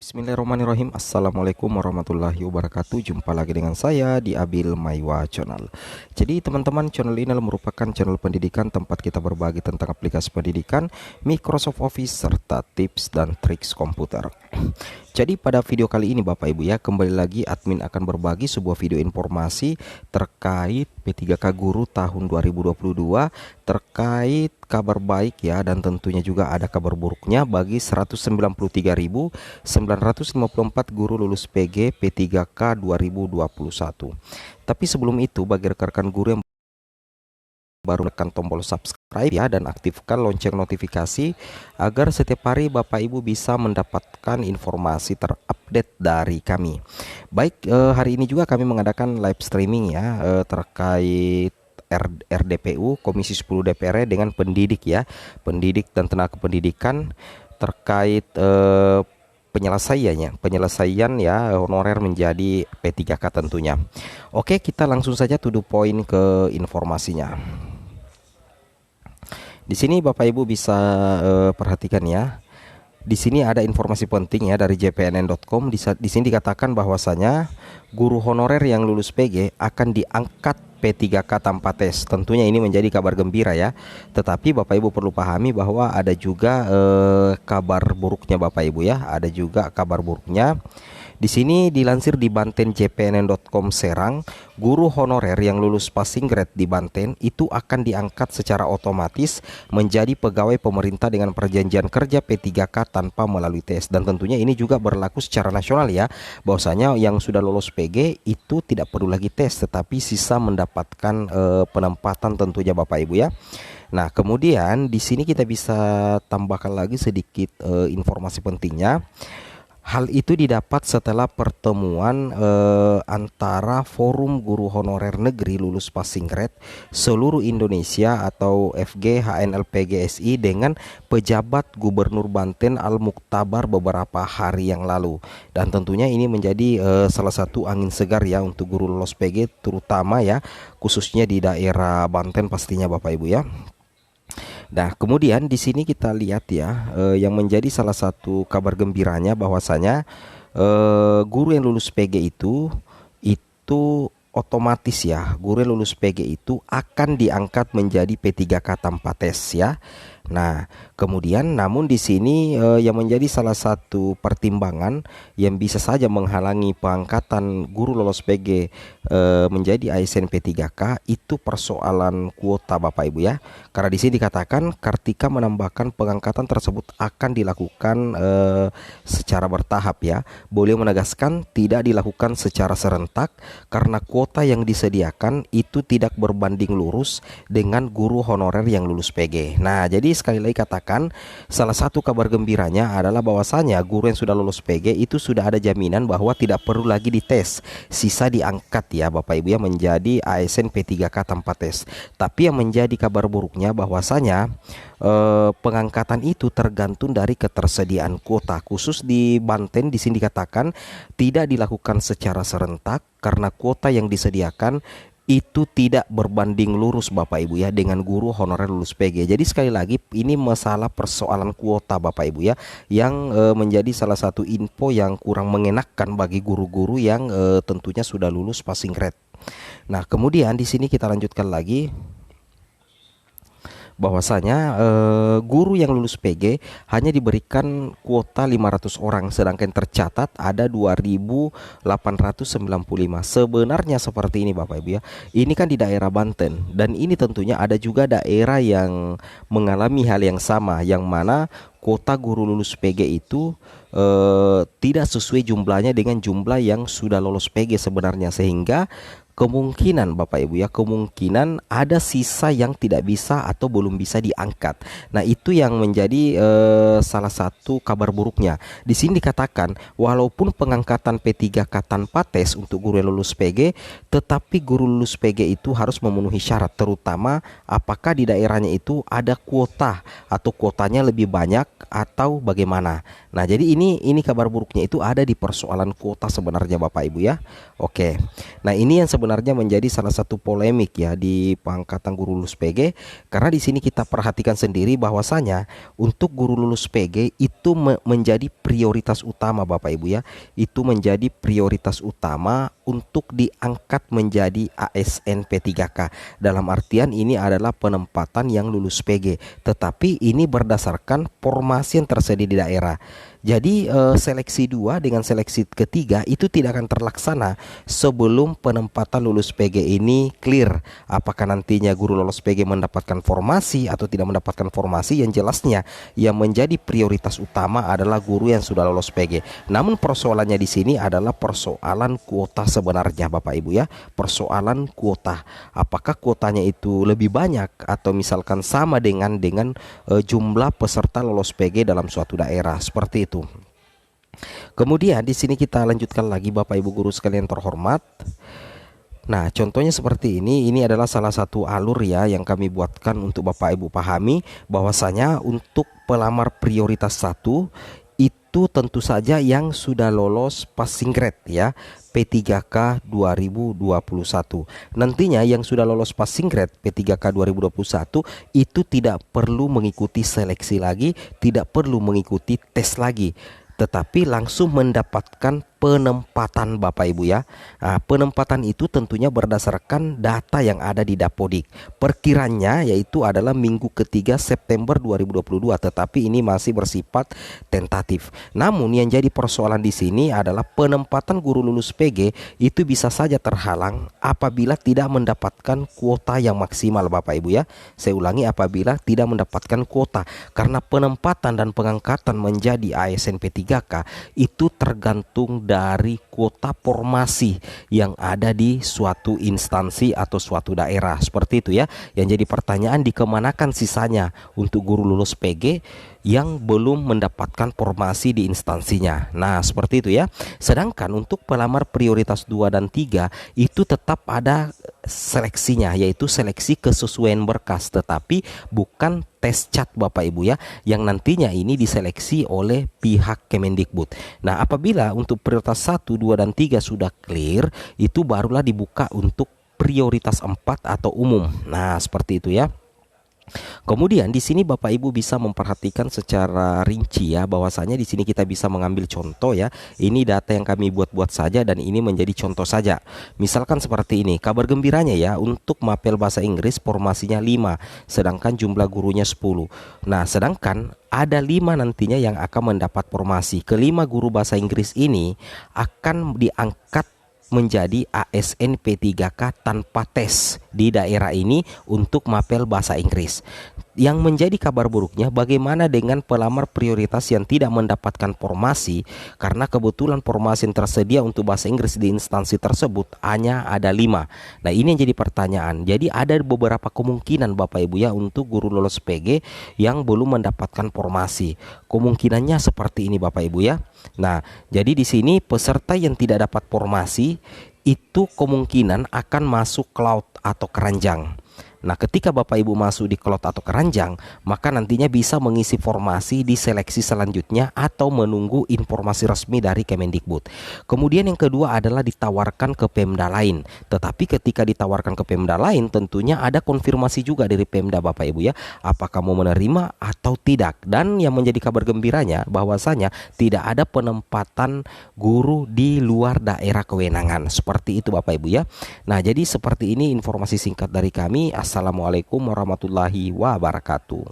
Bismillahirrahmanirrahim. Assalamualaikum warahmatullahi wabarakatuh. Jumpa lagi dengan saya di Abil Maiwa Channel. Jadi teman-teman, channel ini merupakan channel pendidikan tempat kita berbagi tentang aplikasi pendidikan, Microsoft Office, serta tips dan triks komputer. Jadi pada video kali ini Bapak Ibu ya, kembali lagi admin akan berbagi sebuah video informasi terkait P3K Guru tahun 2022, terkait kabar baik ya, dan tentunya juga ada kabar buruknya bagi 193.954 guru lulus PG P3K 2021. Tapi sebelum itu, bagi rekan-rekan guru yang baru, tekan tombol subscribe ya, dan aktifkan lonceng notifikasi agar setiap hari Bapak Ibu bisa mendapatkan informasi terupdate dari kami. Baik, hari ini juga kami mengadakan live streaming ya, terkait RDPU Komisi 10 DPR dengan pendidik ya, pendidik dan tenaga pendidikan terkait penyelesaian ya honorer menjadi P3K tentunya. Oke, kita langsung saja to the point ke informasinya. Di sini Bapak Ibu bisa perhatikan ya. Di sini ada informasi penting ya dari jpnn.com. Di sini dikatakan bahwasanya guru honorer yang lulus PG akan diangkat P3K tanpa tes. Tentunya ini menjadi kabar gembira ya. Tetapi Bapak Ibu perlu pahami bahwa ada juga kabar buruknya Bapak Ibu ya. Ada juga kabar buruknya. Di sini dilansir di Banten jpnn.com Serang, guru honorer yang lulus passing grade di Banten itu akan diangkat secara otomatis menjadi pegawai pemerintah dengan perjanjian kerja P3K tanpa melalui tes. Dan tentunya ini juga berlaku secara nasional ya, bahwasanya yang sudah lulus PG itu tidak perlu lagi tes, tetapi sisa mendapatkan penempatan tentunya Bapak Ibu ya. Nah, kemudian di sini kita bisa tambahkan lagi sedikit informasi pentingnya. Hal itu didapat setelah pertemuan antara Forum Guru Honorer Negeri Lulus Passing Grade Seluruh Indonesia atau FGHNLPGSI dengan pejabat Gubernur Banten Al-Muktabar beberapa hari yang lalu. Dan tentunya ini menjadi salah satu angin segar ya untuk guru lulus PG, terutama ya khususnya di daerah Banten pastinya Bapak Ibu ya. Nah, kemudian di sini kita lihat ya, yang menjadi salah satu kabar gembiranya bahwasanya guru yang lulus PG itu otomatis ya, guru yang lulus PG itu akan diangkat menjadi P3K tanpa tes ya. Nah, kemudian namun di sini yang menjadi salah satu pertimbangan yang bisa saja menghalangi pengangkatan guru lolos PG menjadi ASN P3K itu persoalan kuota Bapak Ibu ya. Karena di sini dikatakan Kartika menambahkan pengangkatan tersebut akan dilakukan secara bertahap ya. Beliau menegaskan tidak dilakukan secara serentak karena kuota yang disediakan itu tidak berbanding lurus dengan guru honorer yang lulus PG. Nah, jadi sekali lagi katakan, salah satu kabar gembiranya adalah bahwasanya guru yang sudah lulus PG itu sudah ada jaminan bahwa tidak perlu lagi dites, sisa diangkat ya Bapak Ibu ya menjadi ASN P3K tanpa tes. Tapi yang menjadi kabar buruknya bahwasanya pengangkatan itu tergantung dari ketersediaan kuota. Khusus di Banten di sini dikatakan tidak dilakukan secara serentak karena kuota yang disediakan itu tidak berbanding lurus Bapak Ibu ya dengan guru honorer lulus PG. Jadi sekali lagi ini masalah persoalan kuota Bapak Ibu ya, yang menjadi salah satu info yang kurang mengenakan bagi guru-guru yang tentunya sudah lulus passing grade. Nah, kemudian di sini kita lanjutkan lagi bahwasanya guru yang lulus PG hanya diberikan kuota 500 orang, sedangkan tercatat ada 2.895. Sebenarnya seperti ini Bapak Ibu ya. Ini kan di daerah Banten, dan ini tentunya ada juga daerah yang mengalami hal yang sama, yang mana kuota guru lulus PG itu tidak sesuai jumlahnya dengan jumlah yang sudah lulus PG sebenarnya, sehingga kemungkinan Bapak Ibu ya, kemungkinan ada sisa yang tidak bisa atau belum bisa diangkat. Nah, itu yang menjadi salah satu kabar buruknya. Di sini dikatakan walaupun pengangkatan P3K tanpa tes untuk guru yang lulus PG, tetapi guru lulus PG itu harus memenuhi syarat, terutama apakah di daerahnya itu ada kuota atau kuotanya lebih banyak atau bagaimana. Nah, jadi ini kabar buruknya itu ada di persoalan kuota sebenarnya Bapak Ibu ya. Oke. Nah, ini yang sebenarnya sebenarnya menjadi salah satu polemik ya di pengangkatan guru lulus PG, karena di sini kita perhatikan sendiri bahwasanya untuk guru lulus PG itu menjadi prioritas utama Bapak Ibu ya. Itu menjadi prioritas utama untuk diangkat menjadi ASN P3K. Dalam artian ini adalah penempatan yang lulus PG, tetapi ini berdasarkan formasi yang tersedia di daerah. Jadi seleksi 2 dengan seleksi ketiga itu tidak akan terlaksana sebelum penempatan lulus PG ini clear. Apakah nantinya guru lulus PG mendapatkan formasi atau tidak mendapatkan formasi, yang jelasnya yang menjadi prioritas utama adalah guru yang sudah lulus PG. Namun persoalannya di sini adalah persoalan kuota sebenarnya Bapak Ibu ya. Persoalan kuota. Apakah kuotanya itu lebih banyak atau misalkan sama dengan jumlah peserta lulus PG dalam suatu daerah, seperti itu. Kemudian di sini kita lanjutkan lagi Bapak Ibu guru sekalian terhormat. Nah, contohnya seperti ini adalah salah satu alur ya yang kami buatkan untuk Bapak Ibu pahami bahwasanya untuk pelamar prioritas 1 itu tentu saja yang sudah lolos passing grade ya, P3K 2021. Nantinya yang sudah lolos passing grade P3K 2021 itu tidak perlu mengikuti seleksi lagi, tidak perlu mengikuti tes lagi, tetapi langsung mendapatkan penempatan Bapak Ibu ya. Nah, penempatan itu tentunya berdasarkan data yang ada di Dapodik. Perkiranya yaitu adalah minggu ketiga September 2022, tetapi ini masih bersifat tentatif. Namun yang jadi persoalan di sini adalah penempatan guru lulus PG itu bisa saja terhalang apabila tidak mendapatkan kuota yang maksimal Bapak Ibu ya. Saya ulangi, apabila tidak mendapatkan kuota, karena penempatan dan pengangkatan menjadi ASN P3K itu tergantung dari kuota formasi yang ada di suatu instansi atau suatu daerah, seperti itu ya. Yang jadi pertanyaan, dikemanakan sisanya untuk guru lulus PG yang belum mendapatkan formasi di instansinya. Nah, seperti itu ya. Sedangkan untuk pelamar prioritas 2 dan 3 itu tetap ada seleksinya, yaitu seleksi kesesuaian berkas, tetapi bukan tes cat Bapak Ibu ya, yang nantinya ini diseleksi oleh pihak Kemendikbud. Nah, apabila untuk prioritas 1, 2 dan 3 sudah clear, itu barulah dibuka untuk prioritas 4 atau umum. Nah, seperti itu ya. Kemudian di sini Bapak Ibu bisa memperhatikan secara rinci ya, bahwasanya di sini kita bisa mengambil contoh ya. Ini data yang kami buat-buat saja dan ini menjadi contoh saja. Misalkan seperti ini, kabar gembiranya ya, untuk mapel bahasa Inggris formasinya 5, sedangkan jumlah gurunya 10. Nah, sedangkan ada 5 nantinya yang akan mendapat formasi. Kelima guru bahasa Inggris ini akan diangkat menjadi ASN P3K tanpa tes di daerah ini untuk mapel bahasa Inggris. Yang menjadi kabar buruknya, bagaimana dengan pelamar prioritas yang tidak mendapatkan formasi karena kebetulan formasi yang tersedia untuk bahasa Inggris di instansi tersebut hanya ada 5. Nah, ini yang jadi pertanyaan. Jadi ada beberapa kemungkinan Bapak Ibu ya untuk guru lulus PG yang belum mendapatkan formasi. Kemungkinannya seperti ini Bapak Ibu ya. Nah, jadi di sini peserta yang tidak dapat formasi itu kemungkinan akan masuk cloud atau keranjang. Nah, ketika Bapak Ibu masuk di cloud atau keranjang, maka nantinya bisa mengisi formasi di seleksi selanjutnya atau menunggu informasi resmi dari Kemendikbud. Kemudian yang kedua adalah ditawarkan ke Pemda lain. Tetapi ketika ditawarkan ke Pemda lain, tentunya ada konfirmasi juga dari Pemda Bapak Ibu ya, apakah mau menerima atau tidak. Dan yang menjadi kabar gembiranya bahwasanya tidak ada penempatan guru di luar daerah kewenangan. Seperti itu Bapak Ibu ya. Nah, jadi seperti ini informasi singkat dari kami. Assalamualaikum warahmatullahi wabarakatuh.